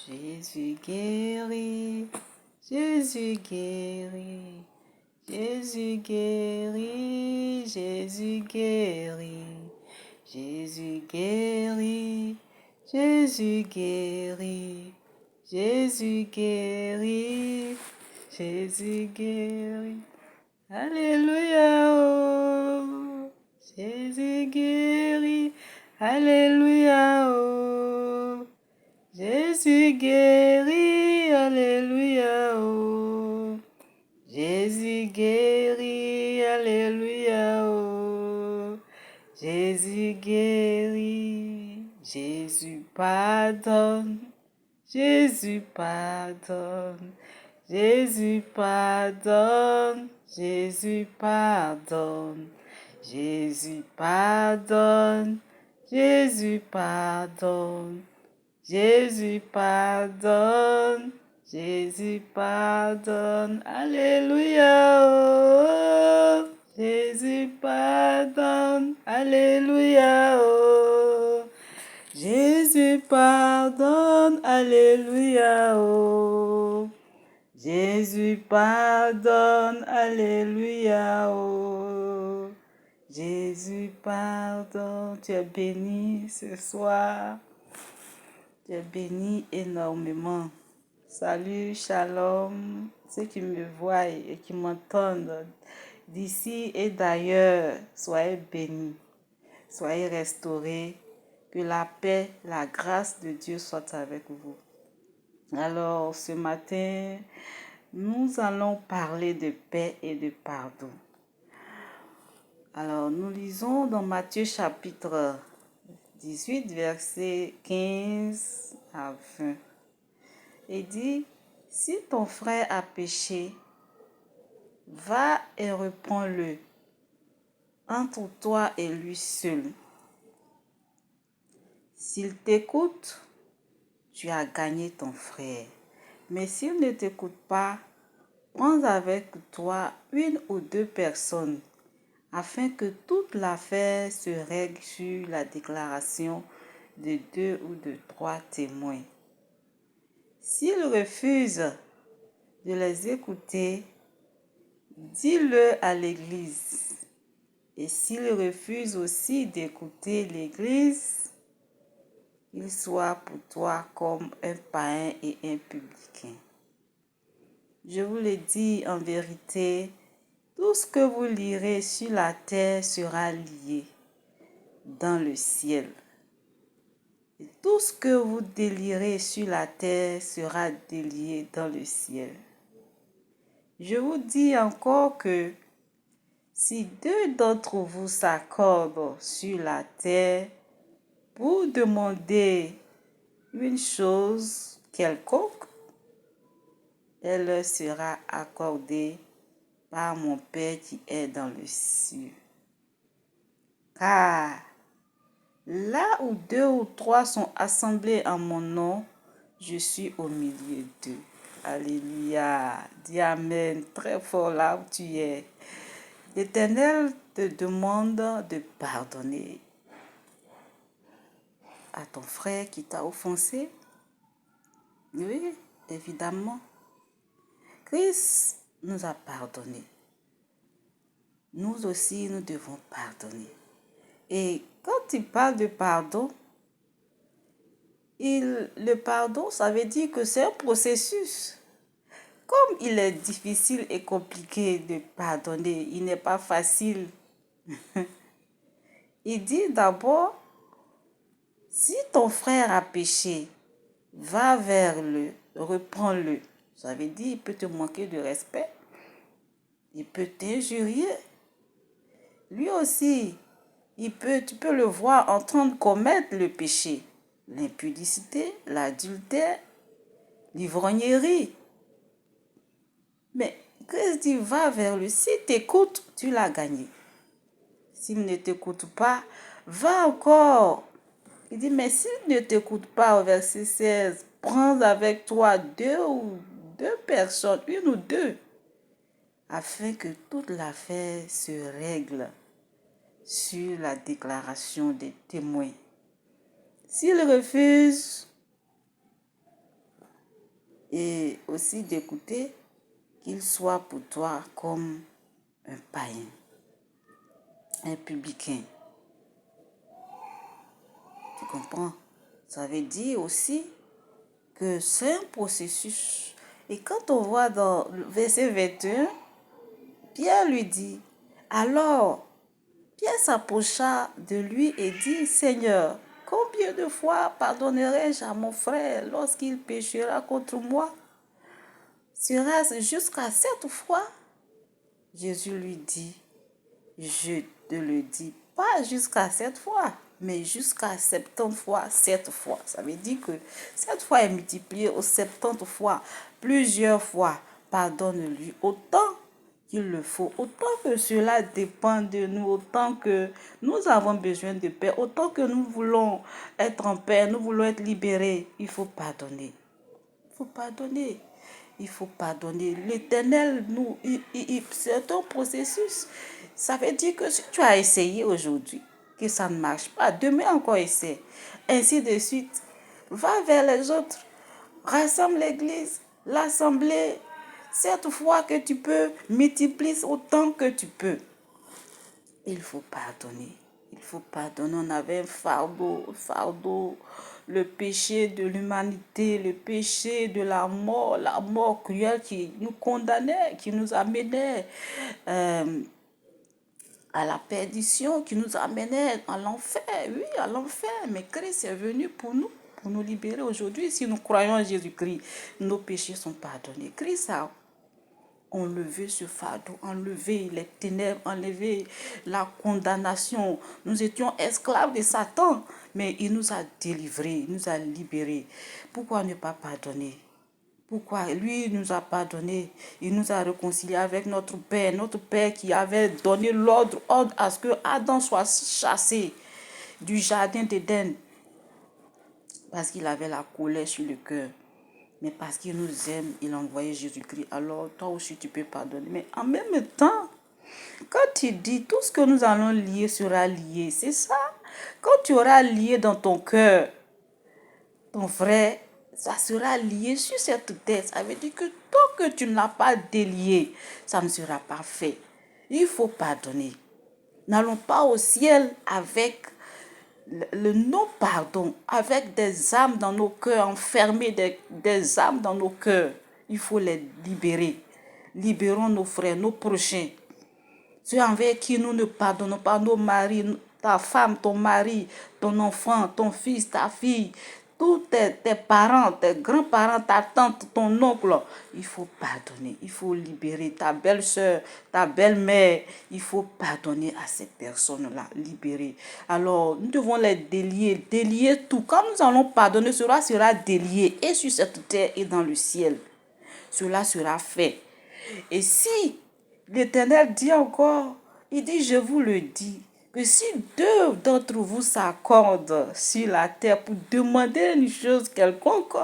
Jésus guérit, Jésus guérit, Jésus guérit, Jésus guérit, Jésus guérit, Jésus guérit, Jésus guérit, Jésus guérit. Alléluia, oh, Jésus guérit, Alléluia, oh, Jésus guérit, Alléluia, oh, Jésus guérit, Alléluia, oh, Jésus guérit, Jésus pardonne, Jésus pardonne, Jésus pardonne, Jésus pardonne, Jésus pardonne, Jésus pardonne, Jésus pardonne, Jésus pardonne, Alléluia, oh, Jésus pardonne, Alléluia, oh, Jésus pardonne, Alléluia, oh, Jésus pardonne, Alléluia, oh, Jésus pardonne. Tu es béni ce soir. Tu es béni énormément. Salut, shalom, ceux qui me voient et qui m'entendent d'ici et d'ailleurs, soyez bénis, soyez restaurés, que la paix, la grâce de Dieu soit avec vous. Alors, ce matin, nous allons parler de paix et de pardon. Alors, nous lisons dans Matthieu chapitre 18, versets 15 à 20. Il dit, si ton frère a péché, va et reprends-le entre toi et lui seul. S'il t'écoute, tu as gagné ton frère. Mais s'il ne t'écoute pas, prends avec toi une ou deux personnes, afin que toute l'affaire se règle sur la déclaration de 2 ou de 3 témoins. S'il refuse de les écouter, dis-le à l'Église. Et s'il refuse aussi d'écouter l'Église, qu'il soit pour toi comme un païen et un publicain. Je vous le dis en vérité, tout ce que vous lirez sur la terre sera lié dans le ciel. Et tout ce que vous délirez sur la terre sera délié dans le ciel. Je vous dis encore que si 2 d'entre vous s'accordent sur la terre pour demander une chose quelconque, elle leur sera accordée par mon Père qui est dans le ciel. Car là où 2 ou 3 sont assemblés en mon nom, je suis au milieu d'eux. Alléluia. Dis Amen très fort là où tu es. L'Éternel te demande de pardonner à ton frère qui t'a offensé. Oui, évidemment. Christ nous a pardonné. Nous aussi, nous devons pardonner. Et quand il parle de pardon, le pardon, ça veut dire que c'est un processus. Comme il est difficile et compliqué de pardonner, il n'est pas facile. Il dit d'abord, si ton frère a péché, va vers le, reprends-le. Ça veut dire, il peut te manquer de respect, il peut t'injurier. Lui aussi, tu peux le voir en train de commettre le péché, l'impudicité, l'adultère, l'ivrognerie. Mais Christ dit, va vers lui. S'il t'écoute, tu l'as gagné. S'il ne t'écoute pas, va encore. Il dit, mais s'il ne t'écoute pas, au verset 16, prends avec toi 2 personnes, 1 ou 2, afin que toute l'affaire se règle sur la déclaration des témoins. S'il refuse, et aussi d'écouter qu'il soit pour toi comme un païen, un publicain. Tu comprends? Ça veut dire aussi que c'est un processus. Et quand on voit dans le verset 21, Pierre lui dit, alors Pierre s'approcha de lui et dit, Seigneur, combien de fois pardonnerai-je à mon frère lorsqu'il péchera contre moi? Sera-ce jusqu'à 7 fois? Jésus lui dit, je te le dis, pas jusqu'à 7 fois, mais jusqu'à 70 fois, 7 fois. Ça veut dire que 7 fois est multiplié aux 70 fois, plusieurs fois. Pardonne-lui autant qu'il le faut, autant que cela dépend de nous, autant que nous avons besoin de paix, autant que nous voulons être en paix, nous voulons être libérés. Il faut pardonner. Il faut pardonner. Il faut pardonner. L'Éternel, c'est un processus. Ça veut dire que si tu as essayé aujourd'hui, que ça ne marche pas, demain encore essaie. Ainsi de suite. Va vers les autres. Rassemble l'église, l'assemblée. 7 fois que tu peux, multiplie autant que tu peux. Il faut pardonner. Il faut pardonner. On avait un fardeau, le péché de l'humanité, le péché de la mort cruelle qui nous condamnait, qui nous amenait à la perdition, qui nous amenait à l'enfer. Oui, à l'enfer. Mais Christ est venu pour nous libérer aujourd'hui. Si nous croyons en Jésus-Christ, nos péchés sont pardonnés. Christ a enlever ce fardeau, enlever les ténèbres, enlever la condamnation. Nous étions esclaves de Satan, mais il nous a délivrés, il nous a libérés. Pourquoi ne pas pardonner? Pourquoi? Lui nous a pardonné, il nous a réconciliés avec notre Père qui avait donné l'ordre à ce que Adam soit chassé du jardin d'Éden parce qu'il avait la colère sur le cœur. Mais parce qu'il nous aime, il a envoyé Jésus-Christ. Alors, toi aussi, tu peux pardonner. Mais en même temps, quand tu dis tout ce que nous allons lier sera lié, c'est ça. Quand tu auras lié dans ton cœur ton frère, ça sera lié sur cette tête. Ça veut dire que tant que tu ne l'as pas délié, ça ne sera pas fait. Il faut pardonner. N'allons pas au ciel avec le non-pardon, avec des âmes dans nos cœurs, enfermées des âmes dans nos cœurs. Il faut les libérer. Libérons nos frères, nos prochains. Ceux envers qui nous ne pardonnons pas, nos maris, ta femme, ton mari, ton enfant, ton fils, ta fille, tous tes parents, tes grands-parents, ta tante, ton oncle. Il faut pardonner, il faut libérer ta belle-sœur, ta belle-mère. Il faut pardonner à ces personnes-là, libérer. Alors, nous devons les délier tout. Quand nous allons pardonner, cela sera délié et sur cette terre et dans le ciel. Cela sera fait. Et si l'Éternel dit encore, il dit, je vous le dis, que si 2 d'entre vous s'accordent sur la terre pour demander une chose quelconque,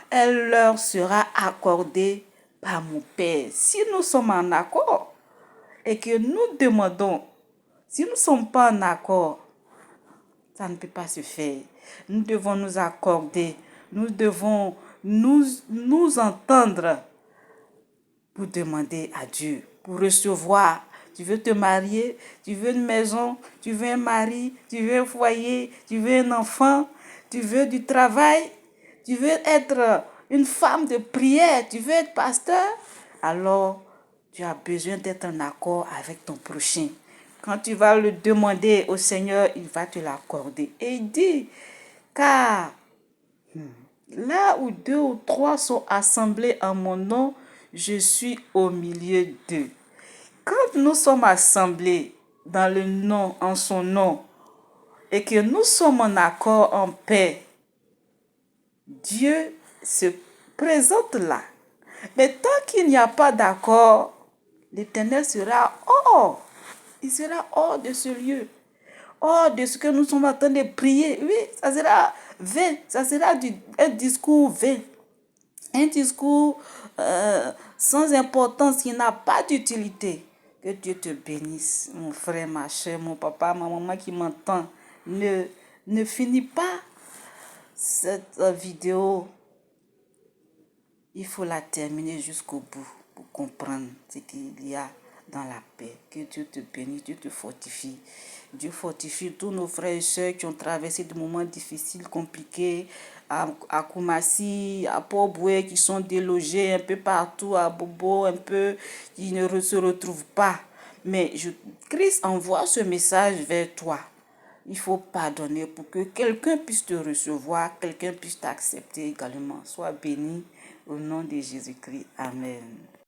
elle leur sera accordée par mon Père. Si nous sommes en accord et que nous demandons, si nous ne sommes pas en accord, ça ne peut pas se faire. Nous devons nous accorder, nous devons nous entendre pour demander à Dieu, pour recevoir. Tu veux te marier, tu veux une maison, tu veux un mari, tu veux un foyer, tu veux un enfant, tu veux du travail, tu veux être une femme de prière, tu veux être pasteur. Alors, tu as besoin d'être en accord avec ton prochain. Quand tu vas le demander au Seigneur, il va te l'accorder. Et il dit, car là où 2 ou 3 sont assemblés en mon nom, je suis au milieu d'eux. Quand nous sommes assemblés dans le nom, en son nom, et que nous sommes en accord, en paix, Dieu se présente là. Mais tant qu'il n'y a pas d'accord, l'Éternel sera hors. Il sera hors de ce lieu. Hors de ce que nous sommes en train de prier. Oui, ça sera vain. Ça sera un discours vain. Un discours sans importance qui n'a pas d'utilité. Que Dieu te bénisse, mon frère, ma chère, mon papa, ma maman qui m'entend. Ne finis pas cette vidéo Il faut la terminer jusqu'au bout pour comprendre ce qu'il y a dans la paix. Que Dieu te bénisse, Dieu te fortifie. Dieu fortifie tous nos frères et sœurs qui ont traversé des moments difficiles, compliqués, à Koumassi, à Port-Bouet, qui sont délogés un peu partout, à Bobo, un peu, qui ne se retrouvent pas. Mais Christ envoie ce message vers toi. Il faut pardonner pour que quelqu'un puisse te recevoir, quelqu'un puisse t'accepter également. Sois béni au nom de Jésus-Christ. Amen.